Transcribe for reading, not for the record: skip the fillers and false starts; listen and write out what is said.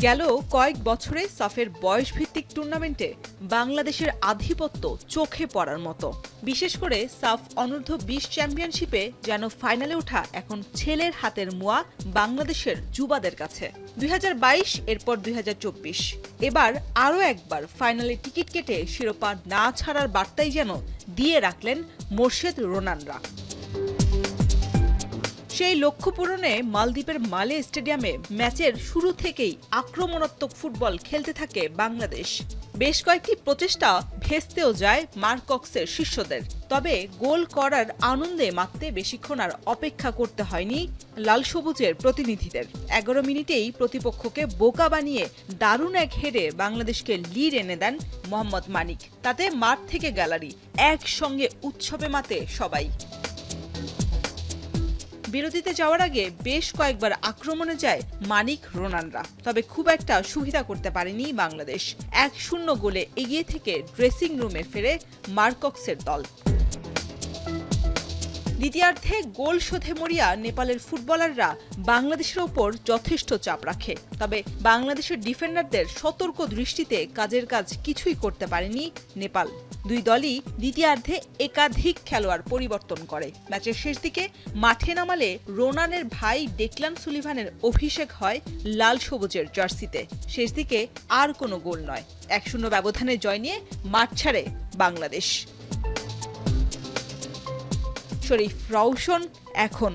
গেল কয়েক বছরে সাফের বয়সভিত্তিক টুর্নামেন্টে বাংলাদেশের আধিপত্য চোখে পড়ার মতো। বিশেষ করে সাফ অনূর্ধ্ব-20 চ্যাম্পিয়নশিপে যেন ফাইনালে ওঠা এখন ছেলের হাতের মুয়া বাংলাদেশের যুবাদের কাছে। 2022 এরপর 2024, এবার আরও একবার ফাইনালে টিকিট কেটে শিরোপা না ছাড়ার বার্তাই যেন দিয়ে রাখলেন মোর্শেদ রোনানরা। সেই লক্ষ্য পূরণে মালদ্বীপের মালে স্টেডিয়ামে ম্যাচের শুরু থেকেই আক্রমণাত্মক ফুটবল খেলতে থাকে বাংলাদেশ। বেশ কয়েকটি প্রচেষ্টা ভেস্তেও যায় মার্ক কক্সের শিষ্যদের। তবে গোল করার আনন্দে মাত্রে বেশিক্ষণ আর অপেক্ষা করতে হয়নি লাল সবুজের প্রতিনিধিদের। 11 মিনিটেই প্রতিপক্ষকে বোকা বানিয়ে দারুণ এক হেডে বাংলাদেশকে লিড এনে দেন মোহাম্মদ মানিক। তাতে মাঠ থেকে গ্যালারি একসঙ্গে উৎসবে মাতে সবাই। বিরতিতে যাওয়ার আগে বেশ কয়েকবার আক্রমণে যায় মানিক রোনানরা, তবে খুব একটা সুবিধা করতে পারেনি বাংলাদেশ। 1-0 গোলে এগিয়ে থেকে ড্রেসিং রুমে ফেরে মার্ক কক্সের দল। দ্বিতীয়ার্ধে গোল শোধে মরিয়া নেপালের ফুটবলাররা বাংলাদেশের ওপর যথেষ্ট চাপ রাখে, তবে বাংলাদেশের ডিফেন্ডারদের সতর্ক দৃষ্টিতে কাজের কাজ কিছুই করতে পারেনি নেপাল। দুই দলই দ্বিতীয়ার্ধে একাধিক খেলোয়াড় পরিবর্তন করে। ম্যাচের শেষ দিকে মাঠে নামালে রোনানের ভাই ডেকলান সুলিভানের অভিষেক হয় লাল সবুজের জার্সিতে। শেষ দিকে আর কোনো গোল নয়, 1-0 ব্যবধানে জয় নিয়ে মাঠ ছাড়ে বাংলাদেশ। শরীফ রওশন, এখন।